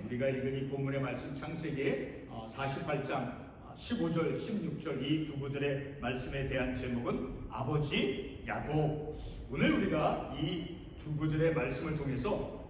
우리가 읽은 이 본문의 말씀 창세기 48장 15절, 16절 이 두 구절의 말씀에 대한 제목은 아버지 야곱. 오늘 우리가 이 두 구절의 말씀을 통해서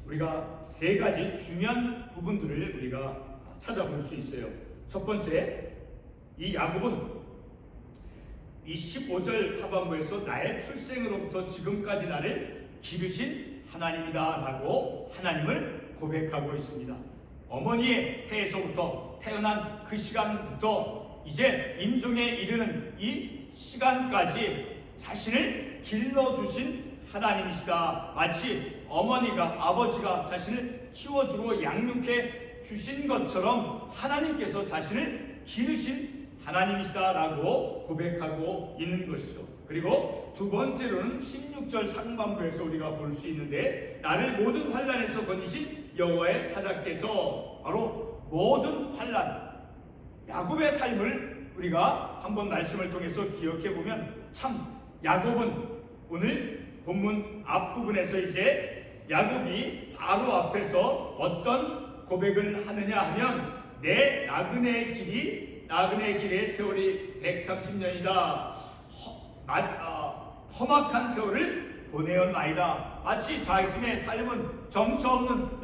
우리가 세 가지 중요한 부분들을 우리가 찾아볼 수 있어요. 첫 번째, 이 야곱은 이 15절 하반부에서 나의 출생으로부터 지금까지 나를 기르신 하나님이다 라고 하나님을 고백하고 있습니다. 어머니의 태에서부터 태어난 그 시간부터 이제 임종에 이르는 이 시간까지 자신을 길러주신 하나님이시다. 마치 어머니가 아버지가 자신을 키워주고 양육해 주신 것처럼 하나님께서 자신을 기르신 하나님이시다라고 고백하고 있는 것이죠. 그리고 두 번째로는 16절 상반부에서 우리가 볼 수 있는데, 나를 모든 환난에서 건지신 여호와의 사자께서, 바로 모든 환난, 야곱의 삶을 우리가 한번 말씀을 통해서 기억해 보면 참 야곱은 오늘 본문 앞부분에서 이제 야곱이 바로 앞에서 어떤 고백을 하느냐 하면, 내 나그네의 길의 세월이 130년이다. 험악한 세월을 보내었나이다. 마치 자신의 삶은 정처 없는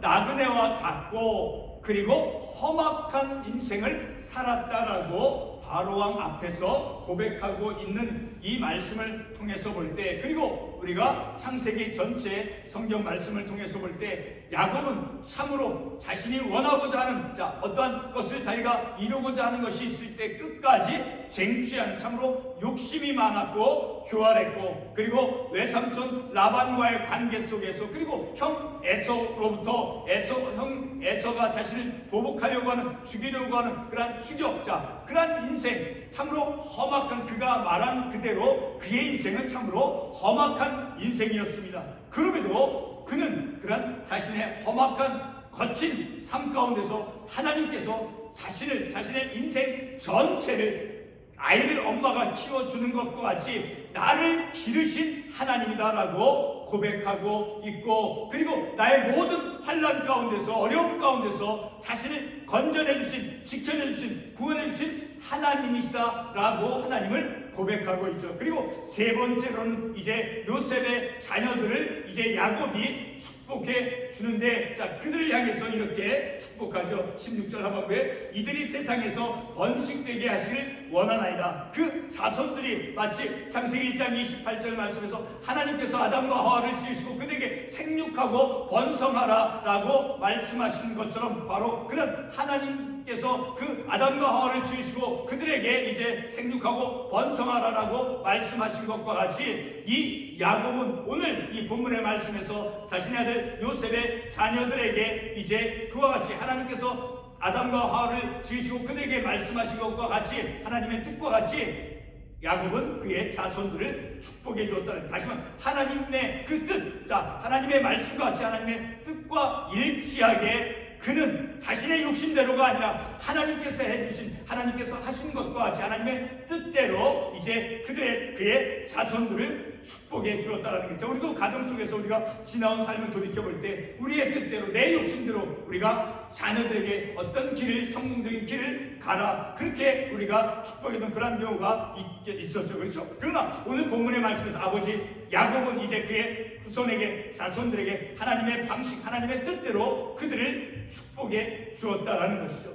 나그네와 같고 그리고 험악한 인생을 살았다라고 바로왕 앞에서 고백하고 있는 이 말씀을 통해서 볼 때, 그리고 우리가 창세기 전체 성경 말씀을 통해서 볼 때 야곱은 참으로 자신이 원하고자 하는 어떠한 것을 자기가 이루고자 하는 것이 있을 때 끝까지 쟁취하는, 참으로 욕심이 많았고 교활했고, 그리고 외삼촌 라반과의 관계 속에서, 그리고 형 에서로부터 형 에서가 자신을 보복하려고 하는, 죽이려고 하는 그러한 추격자, 그러한 인생, 참으로 험악한, 그가 말한 그대로 그의 인생은 참으로 험악한 인생이었습니다. 그럼에도 그는 그런 자신의 험악한 거친 삶 가운데서 하나님께서 자신의 인생 전체를, 아이를 엄마가 키워주는 것과 같이 나를 기르신 하나님이다라고 고백하고 있고, 그리고 나의 모든 환난 가운데서, 어려움 가운데서 자신을 건져내주신, 지켜내주신, 구원해주신 하나님이시다라고 하나님을 고백하고 있죠. 그리고 세 번째로는 이제 요셉의 자녀들을 이제 야곱이 축복해 주는데, 그들을 향해서 이렇게 축복하죠. 16절 하반부에 이들이 세상에서 번식되게 하시길 원하나이다. 그 자손들이 마치 창세기 1장 28절 말씀에서 하나님께서 아담과 하와를 지으시고 그들에게 생육하고 번성하라 라고 말씀하신 것처럼, 바로 그런 하나님께서 그 아담과 하와를 지으시고 그들에게 이제 생육하고 번성하라라고 말씀하신 것과 같이, 이 야곱은 오늘 이 본문의 말씀에서 자신의 아들 요셉의 자녀들에게 이제 그와 같이 하나님께서 아담과 하와를 지으시고 그들에게 말씀하신 것과 같이, 하나님의 뜻과 같이 야곱은 그의 자손들을 축복해 주었다는, 다시 말하면 하나님의 그 뜻, 하나님의 말씀과 같이 하나님의 뜻과 일치하게 그는 자신의 욕심대로가 아니라 하나님께서 해주신, 하나님께서 하신 것과 같이 하나님의 뜻대로 이제 그의 자손들을 축복해 주었다는 거죠. 우리도 가정 속에서 우리가 지나온 삶을 돌이켜볼 때 우리의 뜻대로, 내 욕심대로 우리가 자녀들에게 어떤 길을, 성공적인 길을 가라, 그렇게 우리가 축복했던 그런 경우가 있었죠. 그렇죠? 그러나 오늘 본문의 말씀에서 아버지 야곱은 이제 그의 후손에게, 자손들에게 하나님의 방식, 하나님의 뜻대로 그들을 축복해 주었다라는 것이죠.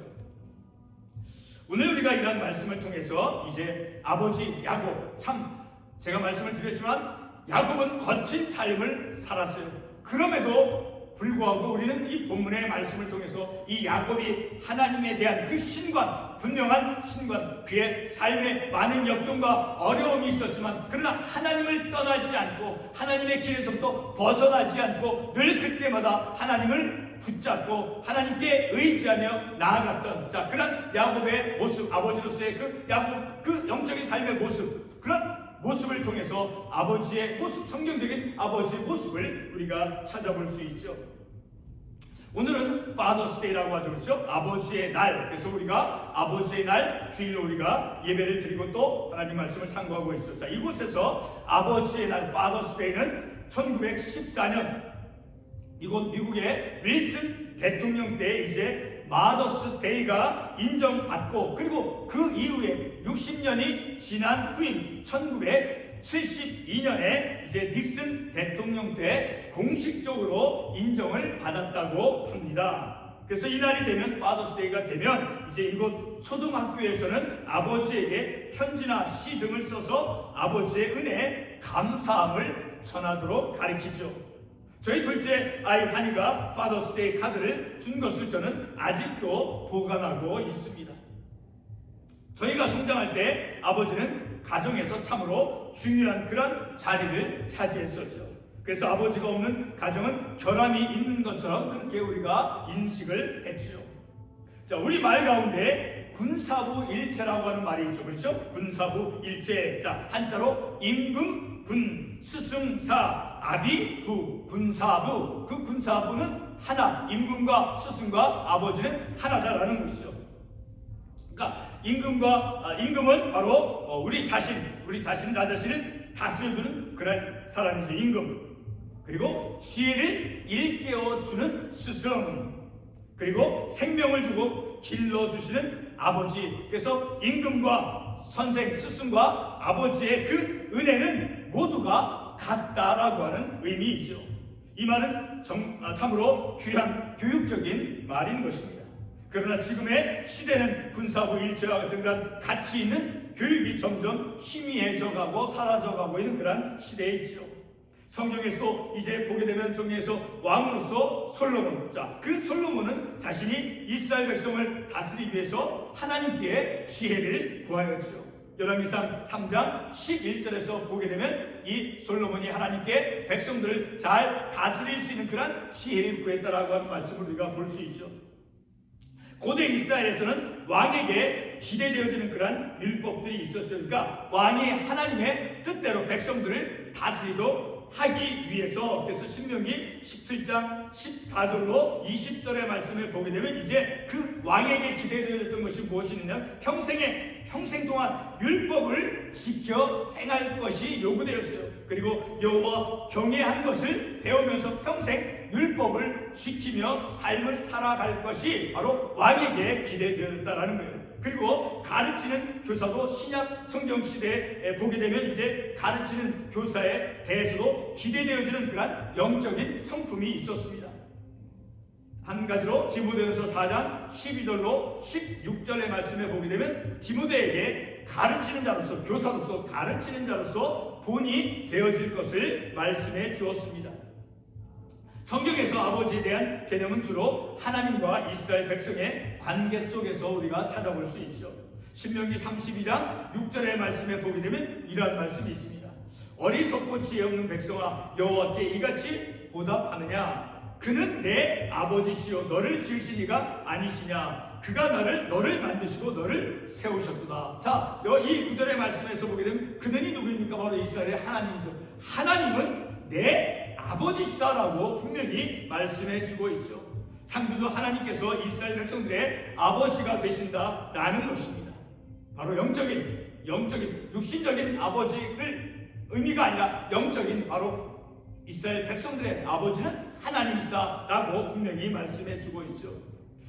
오늘 우리가 이러한 말씀을 통해서 이제 아버지 야곱, 참 제가 말씀을 드렸지만 야곱은 거친 삶을 살았어요. 그럼에도 불구하고 우리는 이 본문의 말씀을 통해서 이 야곱이 하나님에 대한 그 신관, 분명한 신관, 그의 삶에 많은 역경과 어려움이 있었지만 그러나 하나님을 떠나지 않고 하나님의 길에서부터 벗어나지 않고 늘 그때마다 하나님을 붙잡고 하나님께 의지하며 나아갔던 그런 야곱의 모습, 아버지로서의 그 야곱, 그 영적인 삶의 모습, 그런 모습을 통해서 아버지의 모습, 성경적인 아버지의 모습을 우리가 찾아볼 수 있죠. 오늘은 Father's Day라고 하죠. 그렇죠? 아버지의 날. 그래서 우리가 아버지의 날 주일로 우리가 예배를 드리고 또 하나님 말씀을 상고하고 있죠. 이곳에서 아버지의 날 Father's Day는 1914년 이곳 미국의 윌슨 대통령 때 이제 마더스 데이가 인정받고, 그리고 그 이후에 60년이 지난 후인 1972년에 이제 닉슨 대통령 때 공식적으로 인정을 받았다고 합니다. 그래서 이날이 되면, 파더스 데이가 되면 이제 이곳 초등학교에서는 아버지에게 편지나 시 등을 써서 아버지의 은혜에 감사함을 전하도록 가르치죠. 저희 둘째 아이 한이가 파더스데이 카드를 준 것을 저는 아직도 보관하고 있습니다. 저희가 성장할 때 아버지는 가정에서 참으로 중요한 그런 자리를 차지했었죠. 그래서 아버지가 없는 가정은 결함이 있는 것처럼 그렇게 우리가 인식을 했죠. 자, 우리 말 가운데 군사부 일체라고 하는 말이 있죠. 그렇죠? 군사부 일체. 자, 한자로 임금, 군, 스승사, 아비, 부, 군사부. 그 군사부는 하나, 임금과 스승과 아버지는 하나다라는 것이죠. 그러니까 임금은 바로 우리 자신, 나 자신을 다스려주는 그런 사람이죠. 임금. 그리고 지혜를 일깨워주는 스승. 그리고 생명을 주고 길러주시는 아버지. 그래서 임금과 선생, 스승과 아버지의 그 은혜는 모두가 같다라고 하는 의미이죠. 이 말은 참으로 귀한 교육적인 말인 것입니다. 그러나 지금의 시대는 군사부 일체와 같은 그런 가치 있는 교육이 점점 희미해져가고 사라져가고 있는 그런 시대에 있죠. 성경에서도 이제 보게 되면 성경에서 왕으로서 솔로몬, 자, 그 솔로몬은 자신이 이스라엘 백성을 다스리기 위해서 하나님께 지혜를 구하였죠. 열왕기상 3장 11절에서 보게 되면 이 솔로몬이 하나님께 백성들을 잘 다스릴 수 있는 그런 지혜를 구했다라고 하는 말씀을 우리가 볼 수 있죠. 고대 이스라엘에서는 왕에게 기대되어지는 그런 율법들이 있었죠. 그러니까 왕이 하나님의 뜻대로 백성들을 다스리도록 하기 위해서, 그래서 신명기 17장 14절로 20절의 말씀을 보게 되면 이제 그 왕에게 기대되어졌던 것이 무엇이냐면 평생 동안 율법을 지켜 행할 것이 요구되었어요. 그리고 여호와 경외하는 것을 배우면서 평생 율법을 지키며 삶을 살아갈 것이 바로 왕에게 기대되었다라는 거예요. 그리고 가르치는 교사도 신약 성경 시대에 보게 되면 이제 가르치는 교사에 대해서도 기대되어지는 그런 영적인 성품이 있었습니다. 한 가지로 디모데전서 4장 12절로 16절의 말씀에 보게 되면 디모데에게 가르치는 자로서, 교사로서 가르치는 자로서 본이 되어질 것을 말씀해 주었습니다. 성경에서 아버지에 대한 개념은 주로 하나님과 이스라엘 백성의 관계 속에서 우리가 찾아볼 수 있죠. 신명기 32장 6절의 말씀에 보게 되면 이러한 말씀이 있습니다. 어리석고 지혜 없는 백성아, 여호와께 이같이 보답하느냐? 그는 내 아버지시요 너를 지으신 이가 아니시냐? 그가 너를 만드시고 너를 세우셨도다. 자, 이 구절의 말씀에서 보게 되면 그는이 누구입니까? 바로 이스라엘의 하나님이죠. 하나님은 내 아버지시다라고 분명히 말씀해 주고 있죠. 창조주 하나님께서 이스라엘 백성들의 아버지가 되신다라는 것입니다. 바로 영적인 육신적인 아버지를 의미가 아니라 영적인 바로 이스라엘 백성들의 아버지는 하나님이시다라고 분명히 말씀해 주고 있죠.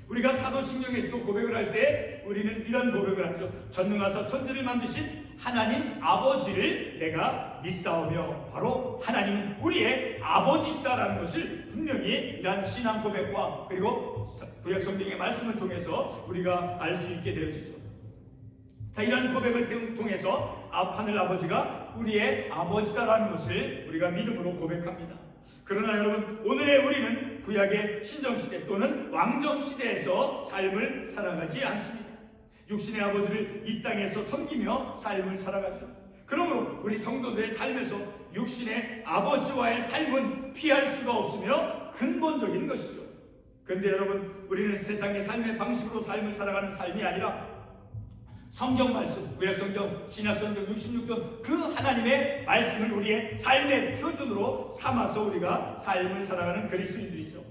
우리가 사도신경에서도 고백을 할 때 우리는 이런 고백을 하죠. 전능하사 천지를 만드신 하나님 아버지를 내가 믿사오며, 바로 하나님은 우리의 아버지시다라는 것을 분명히 이러한 신앙 고백과 그리고 구약 성경의 말씀을 통해서 우리가 알 수 있게 되어지죠. 자, 이러한 고백을 통해서 하늘 아버지가 우리의 아버지다라는 것을 우리가 믿음으로 고백합니다. 그러나 여러분, 오늘의 우리는 구약의 신정시대 또는 왕정시대에서 삶을 살아가지 않습니다. 육신의 아버지를 이 땅에서 섬기며 삶을 살아가죠. 그러므로 우리 성도들의 삶에서 육신의 아버지와의 삶은 피할 수가 없으며 근본적인 것이죠. 그런데 여러분, 우리는 세상의 삶의 방식으로 삶을 살아가는 삶이 아니라 성경 말씀, 구약성경, 신약성경 66권 그 하나님의 말씀을 우리의 삶의 표준으로 삼아서 우리가 삶을 살아가는 그리스도인들이죠.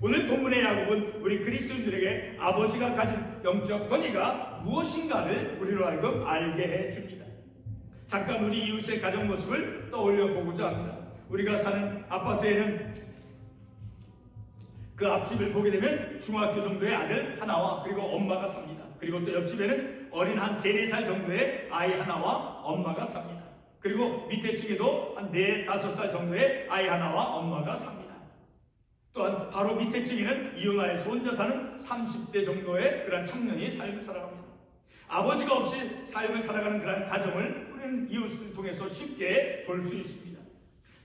오늘 본문의 야곱은 우리 그리스도인들에게 아버지가 가진 영적 권위가 무엇인가를 우리로 하여금 알게 해줍니다. 잠깐 우리 이웃의 가정 모습을 떠올려 보고자 합니다. 우리가 사는 아파트에는 그 앞집을 보게 되면 중학교 정도의 아들 하나와 그리고 엄마가 삽니다. 그리고 또 옆집에는 어린 한 3, 4살 정도의 아이 하나와 엄마가 삽니다. 그리고 밑에 층에도 한 4, 5살 정도의 아이 하나와 엄마가 삽니다. 또한 바로 밑에 층에는 이혼하여서 혼자 사는 30대 정도의 그런 청년이 삶을 살아갑니다. 아버지가 없이 삶을 살아가는 그런 가정을 우리는 이웃을 통해서 쉽게 볼 수 있습니다.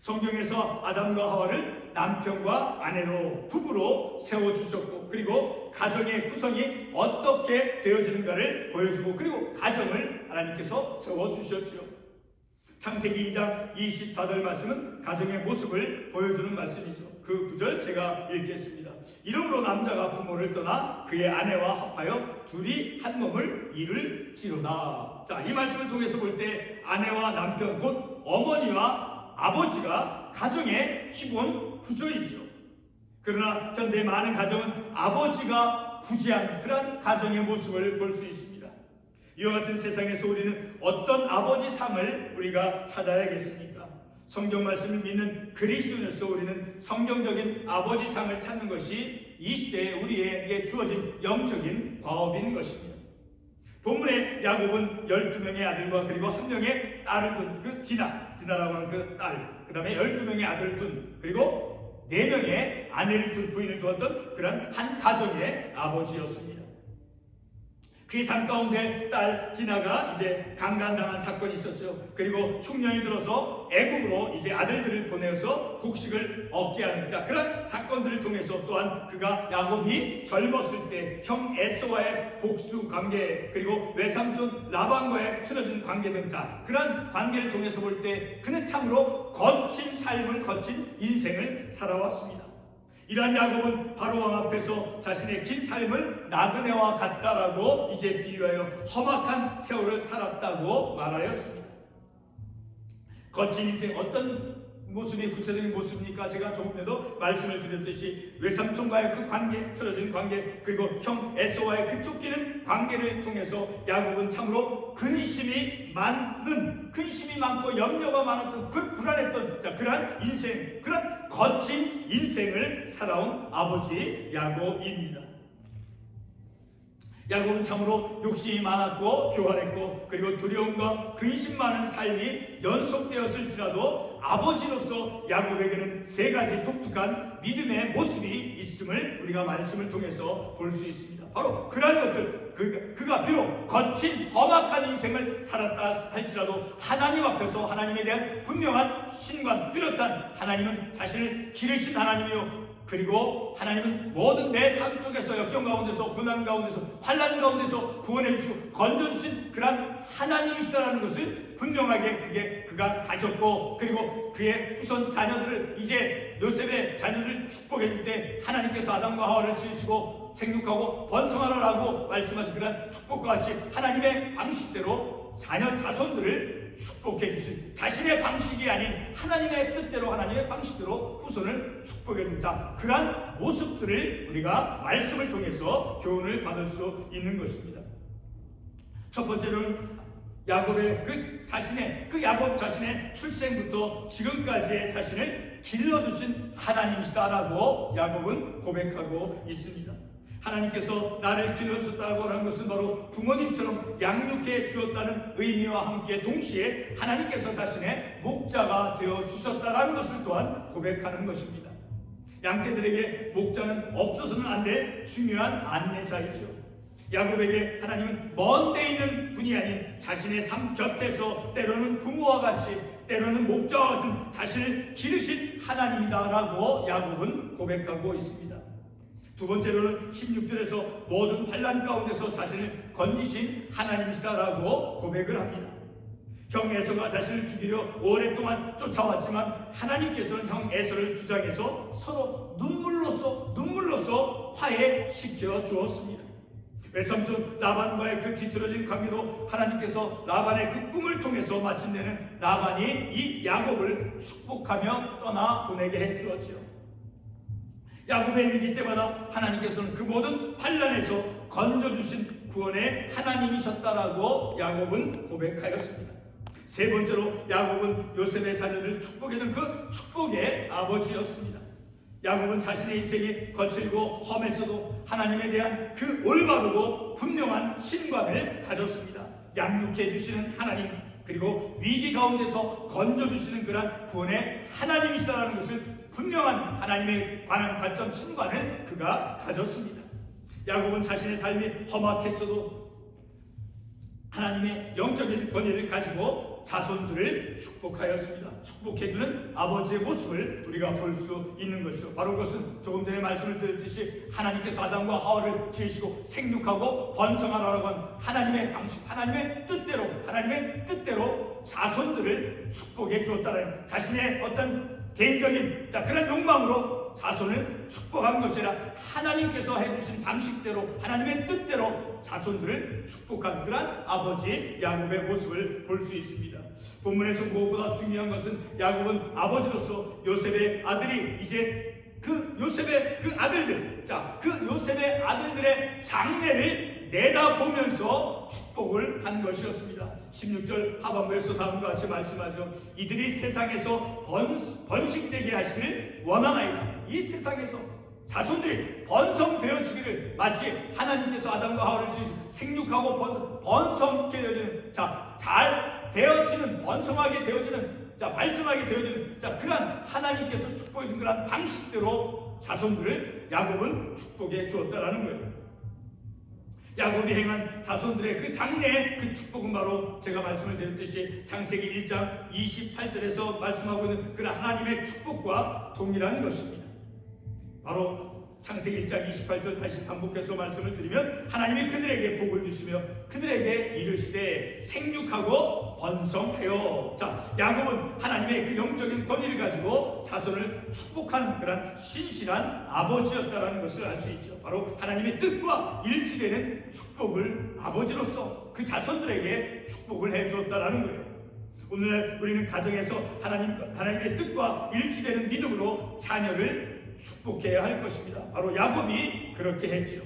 성경에서 아담과 하와를 남편과 아내로 부부로 세워주셨고, 그리고 가정의 구성이 어떻게 되어지는가를 보여주고, 그리고 가정을 하나님께서 세워주셨지요. 창세기 2장 24절 말씀은 가정의 모습을 보여주는 말씀이죠. 그 구절 제가 읽겠습니다. 이러므로 남자가 부모를 떠나 그의 아내와 합하여 둘이 한 몸을 이룰지로다. 자, 이 말씀을 통해서 볼 때 아내와 남편, 곧 어머니와 아버지가 가정의 기본 구조이죠. 그러나 현대 많은 가정은 아버지가 부재한 그런 가정의 모습을 볼 수 있습니다. 이와 같은 세상에서 우리는 어떤 아버지 상을 우리가 찾아야겠습니까? 성경 말씀을 믿는 그리스도인으로서 우리는 성경적인 아버지 상을 찾는 것이 이 시대에 우리에게 주어진 영적인 과업인 것입니다. 본문에 야곱은 12명의 아들과 그리고 1명의 딸을 둔 그 디나라고 하는 그 딸, 그 다음에 12명의 아들을 둔, 그리고 4명의 아내를 둔, 부인을 두었던 그런 한 가정의 아버지였습니다. 그의 삶 가운데 딸 디나가 이제 강간당한 사건이 있었죠. 그리고 흉년이 들어서 애국으로 이제 아들들을 보내서 곡식을 얻게 하는 그런 사건들을 통해서, 또한 그가 야곱이 젊었을 때 형 에서와의 복수 관계, 그리고 외삼촌 라반과의 틀어진 관계 등 그런 관계를 통해서 볼 때 그는 참으로 거친 삶을, 거친 인생을 살아왔습니다. 이러한 야곱은 바로 왕 앞에서 자신의 긴 삶을 나그네와 같다라고 이제 비유하여 험악한 세월을 살았다고 말하였습니다. 거친 인생, 어떤 모습이 구체적인 모습입니까? 제가 조금 전에도 말씀을 드렸듯이 외삼촌과의 그 관계, 틀어진 관계, 그리고 형 에서와의 그 쫓기는 관계를 통해서 야곱은 참으로 근심이 많고 염려가 많았던, 그 불안했던 그러한 인생, 그런 거친 인생을 살아온 아버지 야곱입니다. 야곱은 참으로 욕심이 많았고 교활했고, 그리고 두려움과 근심 많은 삶이 연속되었을지라도 아버지로서 야곱에게는 3가지 독특한 믿음의 모습이 있음을 우리가 말씀을 통해서 볼 수 있습니다. 바로 그러한 것들, 그가 비록 거친 험악한 인생을 살았다 할지라도 하나님 앞에서 하나님에 대한 분명한 신관, 뚜렷한, 하나님은 자신을 기르신 하나님이요, 그리고 하나님은 모든 내 삶 속에서 역경 가운데서, 고난 가운데서, 환난 가운데서 구원해 주시고 건져 주신 그런 하나님이시다라는 것을 분명하게 그가 가졌고, 그리고 그의 후손 자녀들을, 이제 요셉의 자녀들을 축복해 줄 때 하나님께서 아담과 하와를 지으시고 생육하고 번성하라라고 말씀하신 그런 축복과 같이 하나님의 방식대로 자녀 자손들을 축복해 주신, 자신의 방식이 아닌 하나님의 뜻대로, 하나님의 방식대로 후손을 축복해 준다, 그러한 모습들을 우리가 말씀을 통해서 교훈을 받을 수 있는 것입니다. 첫 번째로는 야곱의 야곱 자신의 출생부터 지금까지의 자신을 길러주신 하나님이시다라고 야곱은 고백하고 있습니다. 하나님께서 나를 길러주셨다고 하는 것은 바로 부모님처럼 양육해 주었다는 의미와 함께 동시에 하나님께서 자신의 목자가 되어 주셨다는 것을 또한 고백하는 것입니다. 양떼들에게 목자는 없어서는 안 될 중요한 안내자이죠. 야곱에게 하나님은 먼 데 있는 분이 아닌 자신의 삶 곁에서 때로는 부모와 같이, 때로는 목자와 같은 자신을 기르신 하나님이다라고 야곱은 고백하고 있습니다. 두 번째로는 16절에서 모든 환난 가운데서 자신을 건지신 하나님이시다라고 고백을 합니다. 형 에서가 자신을 죽이려 오랫동안 쫓아왔지만 하나님께서는 형 에서를 주장해서 서로 눈물로서 화해시켜 주었습니다. 외삼촌 라반과의 그 뒤틀어진 관계도 하나님께서 라반의 그 꿈을 통해서 마침내는 라반이 이 야곱을 축복하며 떠나보내게 해주었지요. 야곱의 위기 때마다 하나님께서는 그 모든 환난에서 건져주신 구원의 하나님이셨다라고 야곱은 고백하였습니다. 세 번째로 야곱은 요셉의 자녀를 축복해준 그 축복의 아버지였습니다. 야곱은 자신의 인생이 거칠고 험했어도 하나님에 대한 그 올바르고 분명한 신관을 가졌습니다. 양육해 주시는 하나님, 그리고 위기 가운데서 건져주시는 그런 구원의 하나님이시다라는 것을 분명한 하나님에 관한 관점 신관을 그가 가졌습니다. 야곱은 자신의 삶이 험악했어도 하나님의 영적인 권위를 가지고 자손들을 축복하였습니다. 축복해주는 아버지의 모습을 우리가 볼 수 있는 것이죠. 바로 그것은 조금 전에 말씀을 드렸듯이 하나님께서 아담과 하와를 지으시고 생육하고 번성하라고 한 하나님의 방식, 하나님의 뜻대로 자손들을 축복해 주었다는, 자신의 어떤 개인적인 그런 욕망으로 자손을 축복한 것이 아니라 하나님께서 해주신 방식대로 하나님의 뜻대로 자손들을 축복한 그러한 아버지 야곱의 모습을 볼 수 있습니다. 본문에서 무엇보다 중요한 것은 야곱은 아버지로서 요셉의 아들이 이제 그 요셉의 그 아들들, 그 요셉의 아들들의 장래를 내다보면서 축복을 한 것이었습니다. 16절 하반부에서 다음과 같이 말씀하죠. 이들이 세상에서 번식되게 하시기를 원하나이다. 이 세상에서 자손들이 번성되어지기를, 마치 하나님께서 아담과 하와를 지으시고 생육하고 번성케 되어지는, 잘 되어지는, 번성하게 되어지는, 발전하게 되어지는 그러한 하나님께서 축복해 준 그러한 방식대로 자손들을 야곱은 축복해 주었다라는 거예요. 야곱이 행한 자손들의 그 장래의 그 축복은 바로 제가 말씀을 드렸듯이 창세기 1장 28절에서 말씀하고 있는 그 하나님의 축복과 동일한 것입니다. 바로 창세기 1장 28절 다시 반복해서 말씀을 드리면, 하나님이 그들에게 복을 주시며 그들에게 이르시되 생육하고 번성하여. 야곱은 하나님의 그 영적인 권위를 가지고 자손을 축복하는 그런 신실한 아버지였다라는 것을 알 수 있죠. 바로 하나님의 뜻과 일치되는 축복을 아버지로서 그 자손들에게 축복을 해 주었다라는 거예요. 오늘 우리는 가정에서 하나님의 뜻과 일치되는 믿음으로 자녀를 축복해야 할 것입니다. 바로 야곱이 그렇게 했죠.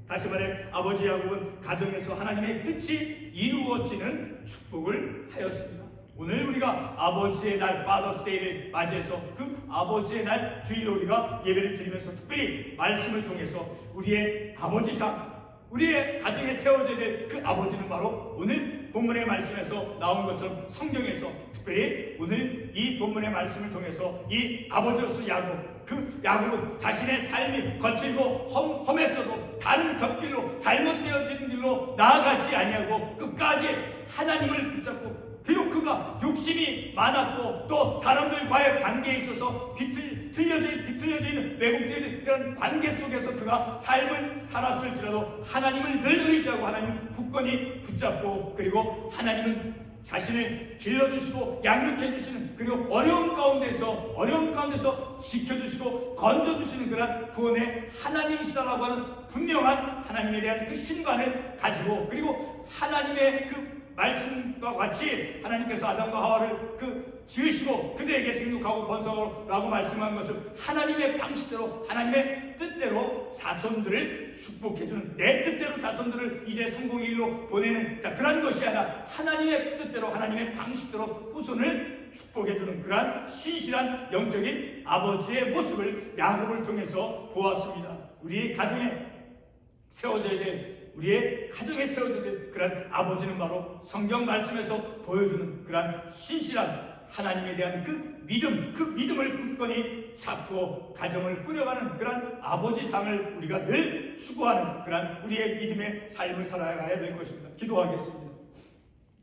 다시 말해 아버지 야곱은 가정에서 하나님의 뜻이 이루어지는 축복을 하였습니다. 오늘 우리가 아버지의 날 Father's Day를 맞이해서 그 아버지의 날 주일로 우리가 예배를 드리면서 특별히 말씀을 통해서 우리의 아버지상, 우리의 가정에 세워져야 될 그 아버지는 바로 오늘 본문의 말씀에서 나온 것처럼 성경에서 특별히 오늘 이 본문의 말씀을 통해서 이 아버지로서 야곱은 자신의 삶이 거칠고 험했어도 다른 곁길로, 잘못되어진 길로 나아가지 아니하고 끝까지 하나님을 붙잡고, 비록 그가 욕심이 많았고 또 사람들과의 관계에 있어서 비틀려져 있는 왜곡되어 있는 그런 관계 속에서 그가 삶을 살았을지라도 하나님을 늘 의지하고 하나님을 굳건히 붙잡고, 그리고 하나님은 자신을 길러주시고 양육해주시는, 그리고 어려움 가운데서 지켜주시고 건져주시는 그런 구원의 하나님이시다라고 하는 분명한 하나님에 대한 그 신관을 가지고, 그리고 하나님의 그 말씀과 같이 하나님께서 아담과 하와를 지으시고 그들에게 생육하고 번성하라고 말씀한 것은 하나님의 방식대로, 하나님의 뜻대로 자손들을 축복해주는, 내 뜻대로 자손들을 이제 성공의 일로 보내는 그런 것이 아니라 하나님의 뜻대로, 하나님의 방식대로 후손을 축복해주는 그러한 신실한 영적인 아버지의 모습을 야곱을 통해서 보았습니다. 우리의 가정에 세워져야 될 그런 아버지는 바로 성경 말씀에서 보여주는 그런 신실한 하나님에 대한 그 믿음을 굳건히 잡고 가정을 꾸려가는 그런 아버지상을 우리가 늘 추구하는 그런 우리의 믿음의 삶을 살아가야 될 것입니다. 기도하겠습니다.